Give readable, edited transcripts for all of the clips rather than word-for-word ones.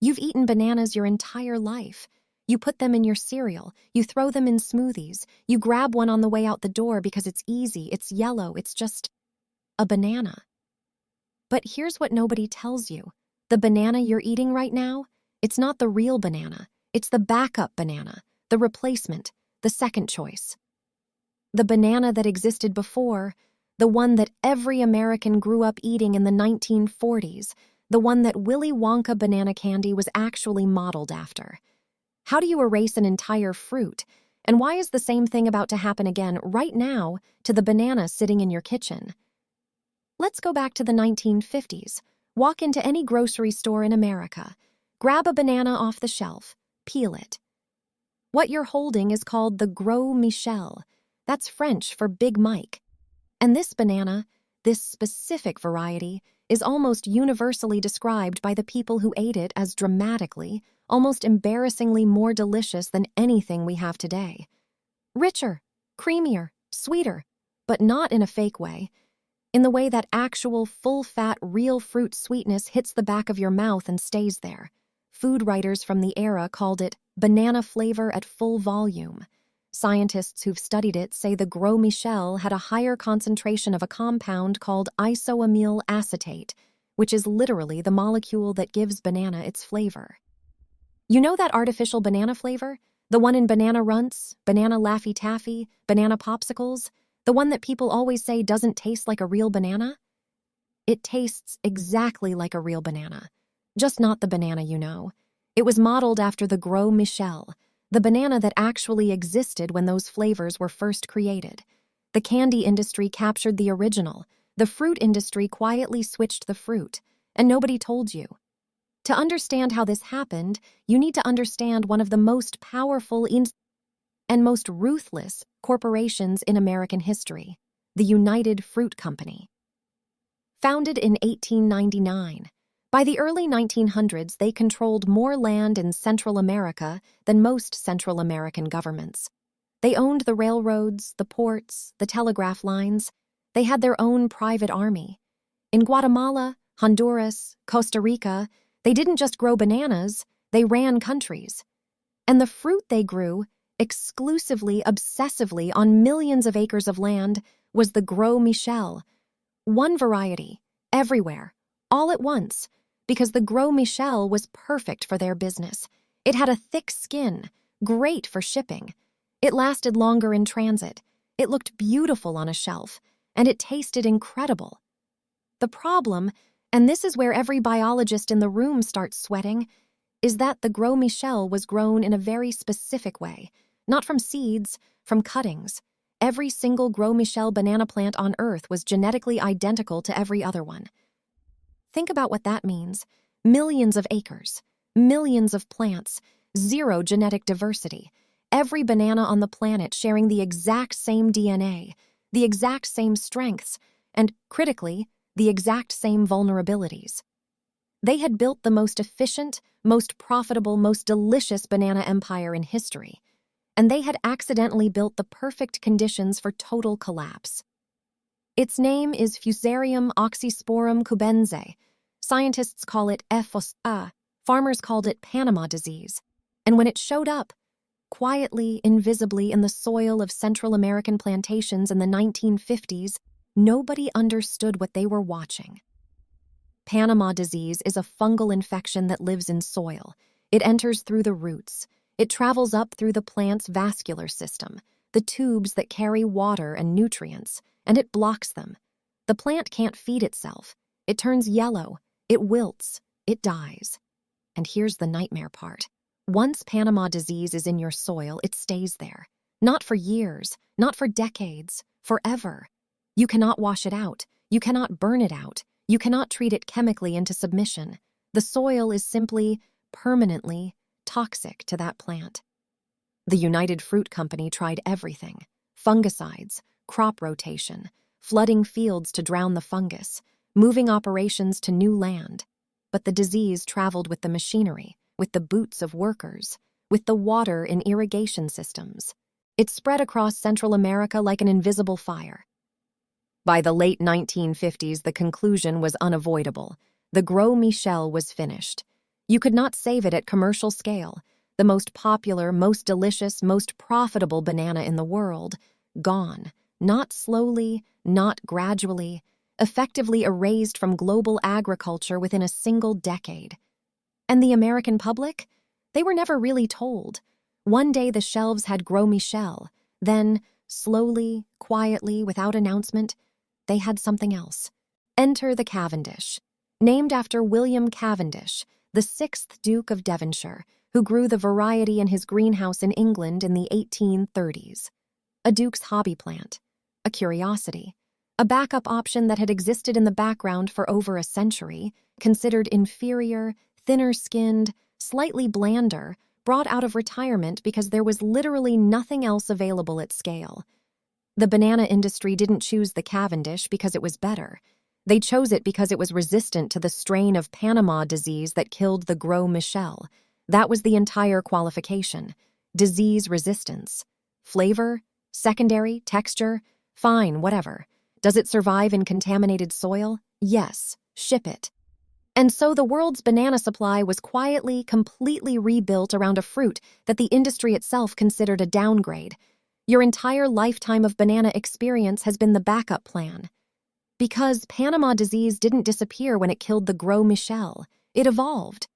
You've eaten bananas your entire life. You put them in your cereal, you throw them in smoothies, you grab one on the way out the door because it's easy, it's yellow, it's just a banana. But here's what nobody tells you. The banana you're eating right now, it's not the real banana. It's the backup banana, the replacement, the second choice. The banana that existed before, the one that every American grew up eating in the 1940s, the one that Willy Wonka banana candy was actually modeled after. How do you erase an entire fruit? And why is the same thing about to happen again right now to the banana sitting in your kitchen? Let's go back to the 1950s. Walk into any grocery store in America. Grab a banana off the shelf. Peel it. What you're holding is called the Gros Michel. That's French for Big Mike. And this banana, this specific variety, is almost universally described by the people who ate it as dramatically, almost embarrassingly more delicious than anything we have today. Richer, creamier, sweeter, but not in a fake way. In the way that actual, full-fat, real fruit sweetness hits the back of your mouth and stays there. Food writers from the era called it banana flavor at full volume. Scientists who've studied it say the Gros Michel had a higher concentration of a compound called isoamyl acetate, which is literally the molecule that gives banana its flavor. You know that artificial banana flavor? The one in banana runts, banana Laffy Taffy, banana popsicles? The one that people always say doesn't taste like a real banana? It tastes exactly like a real banana, just not the banana you know. It was modeled after the Gros Michel, the banana that actually existed when those flavors were first created. The candy industry captured the original. The fruit industry quietly switched the fruit, and nobody told you. To understand how this happened, you need to understand one of the most powerful and most ruthless corporations in American history, the United Fruit Company. Founded in 1899, by the early 1900s, they controlled more land in Central America than most Central American governments. They owned the railroads, the ports, the telegraph lines. They had their own private army. In Guatemala, Honduras, Costa Rica, they didn't just grow bananas, they ran countries. And the fruit they grew, exclusively, obsessively on millions of acres of land, was the Gros Michel. One variety, everywhere, all at once, because the Gros Michel was perfect for their business. It had a thick skin, great for shipping. It lasted longer in transit. It looked beautiful on a shelf, and it tasted incredible. The problem, and this is where every biologist in the room starts sweating, is that the Gros Michel was grown in a very specific way. Not from seeds, from cuttings. Every single Gros Michel banana plant on Earth was genetically identical to every other one. Think about what that means. Millions of acres, millions of plants, zero genetic diversity. Every banana on the planet sharing the exact same DNA, the exact same strengths, and, critically, the exact same vulnerabilities. They had built the most efficient, most profitable, most delicious banana empire in history. And they had accidentally built the perfect conditions for total collapse. Its name is Fusarium oxysporum cubense. Scientists call it FOSA. Farmers called it Panama Disease. And when it showed up, quietly, invisibly in the soil of Central American plantations in the 1950s, nobody understood what they were watching. Panama disease is a fungal infection that lives in soil. It enters through the roots. It travels up through the plant's vascular system, the tubes that carry water and nutrients, and it blocks them. The plant can't feed itself. It turns yellow. It wilts. It dies. And here's the nightmare part. Once Panama disease is in your soil, it stays there. Not for years, not for decades, forever. You cannot wash it out. You cannot burn it out. You cannot treat it chemically into submission. The soil is simply, permanently, toxic to that plant. The United Fruit Company tried everything: fungicides, crop rotation, flooding fields to drown the fungus, moving operations to new land. But the disease traveled with the machinery, with the boots of workers, with the water in irrigation systems. It spread across Central America like an invisible fire. By the late 1950s, the conclusion was unavoidable. The Gros Michel was finished. You could not save it at commercial scale. The most popular, most delicious, most profitable banana in the world, gone. Not slowly, not gradually, effectively erased from global agriculture within a single decade. And the American public? They were never really told. One day the shelves had Gros Michel. Then, slowly, quietly, without announcement, they had something else. Enter the Cavendish. Named after William Cavendish, the 6th Duke of Devonshire, who grew the variety in his greenhouse in England in the 1830s. A duke's hobby plant. A curiosity. A backup option that had existed in the background for over a century, considered inferior, thinner-skinned, slightly blander, brought out of retirement because there was literally nothing else available at scale. The banana industry didn't choose the Cavendish because it was better. They chose it because it was resistant to the strain of Panama Disease that killed the Gros Michel. That was the entire qualification. Disease resistance. Flavor? Secondary? Texture? Fine, whatever. Does it survive in contaminated soil? Yes. Ship it. And so the world's banana supply was quietly, completely rebuilt around a fruit that the industry itself considered a downgrade. Your entire lifetime of banana experience has been the backup plan. Because Panama disease didn't disappear when it killed the Gros Michel. It evolved.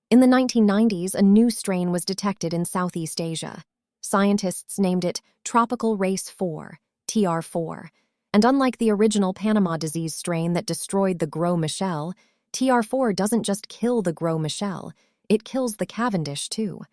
In the 1990s, a new strain was detected in Southeast Asia. Scientists named it Tropical Race 4, TR4. And unlike the original Panama disease strain that destroyed the Gros Michel, TR4 doesn't just kill the Gros Michel, it kills the Cavendish too.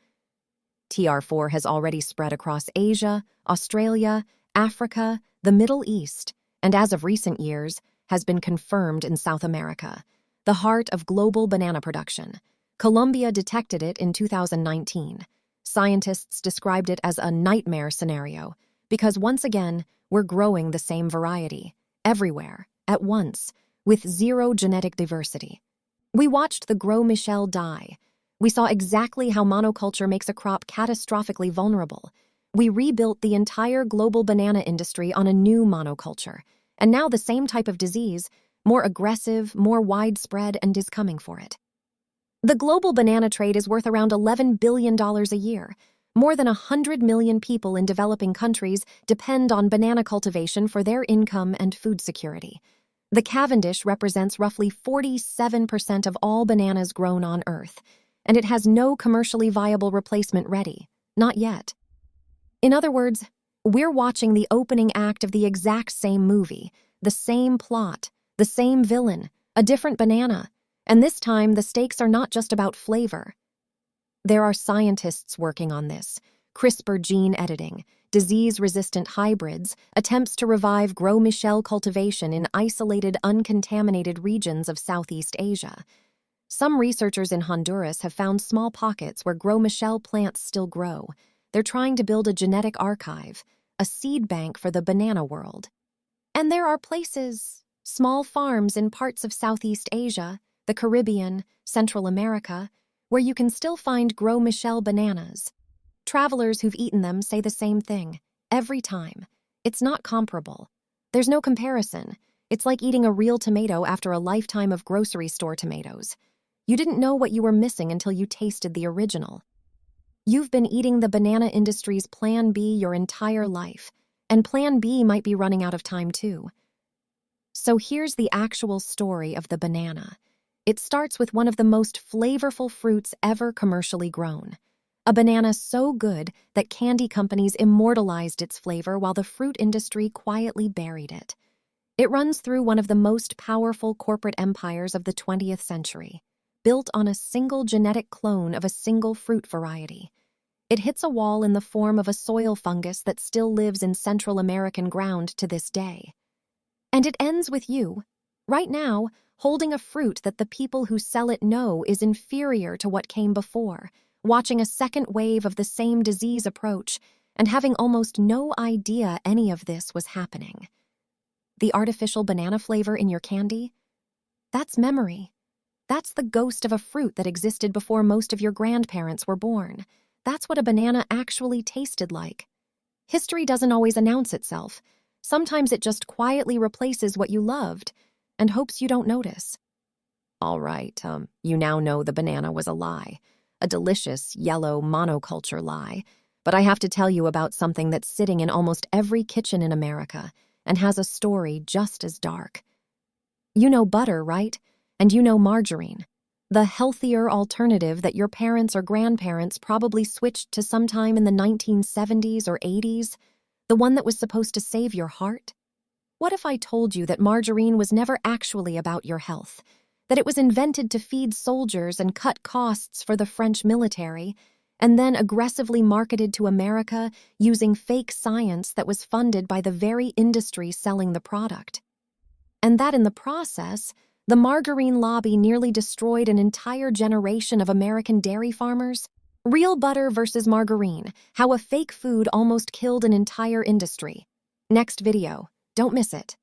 TR4 has already spread across Asia, Australia, Africa, the Middle East, and as of recent years, has been confirmed in South America, the heart of global banana production. Colombia detected it in 2019. Scientists described it as a nightmare scenario because, once again, we're growing the same variety, everywhere, at once, with zero genetic diversity. We watched the Gros Michel die. We saw exactly how monoculture makes a crop catastrophically vulnerable. We rebuilt the entire global banana industry on a new monoculture, and now the same type of disease, more aggressive, more widespread, and is coming for it. The global banana trade is worth around $11 billion a year. More than 100 million people in developing countries depend on banana cultivation for their income and food security. The Cavendish represents roughly 47% of all bananas grown on Earth, and it has no commercially viable replacement ready. Not yet. In other words, we're watching the opening act of the exact same movie, the same plot, the same villain, a different banana, and this time the stakes are not just about flavor. There are scientists working on this, CRISPR gene editing, disease-resistant hybrids, attempts to revive Gros Michel cultivation in isolated, uncontaminated regions of Southeast Asia. Some researchers in Honduras have found small pockets where Gros Michel plants still grow. They're trying to build a genetic archive, a seed bank for the banana world. And there are places, small farms in parts of Southeast Asia, the Caribbean, Central America, where you can still find Gros Michel bananas. Travelers who've eaten them say the same thing, every time. It's not comparable. There's no comparison. It's like eating a real tomato after a lifetime of grocery store tomatoes. You didn't know what you were missing until you tasted the original. You've been eating the banana industry's Plan B your entire life, and Plan B might be running out of time too. So here's the actual story of the banana. It starts with one of the most flavorful fruits ever commercially grown. A banana so good that candy companies immortalized its flavor while the fruit industry quietly buried it. It runs through one of the most powerful corporate empires of the 20th century, built on a single genetic clone of a single fruit variety. It hits a wall in the form of a soil fungus that still lives in Central American ground to this day. And it ends with you, right now, holding a fruit that the people who sell it know is inferior to what came before, watching a second wave of the same disease approach, and having almost no idea any of this was happening. The artificial banana flavor in your candy? That's memory. That's the ghost of a fruit that existed before most of your grandparents were born. That's what a banana actually tasted like. History doesn't always announce itself. Sometimes it just quietly replaces what you loved and hopes you don't notice. All right, you now know the banana was a lie, a delicious yellow monoculture lie. But I have to tell you about something that's sitting in almost every kitchen in America and has a story just as dark. You know butter, right? And you know margarine. The healthier alternative that your parents or grandparents probably switched to sometime in the 1970s or 80s, the one that was supposed to save your heart? What if I told you that margarine was never actually about your health, that it was invented to feed soldiers and cut costs for the French military, and then aggressively marketed to America using fake science that was funded by the very industry selling the product? And that in the process, the margarine lobby nearly destroyed an entire generation of American dairy farmers? Real butter versus margarine, how a fake food almost killed an entire industry. Next video. Don't miss it.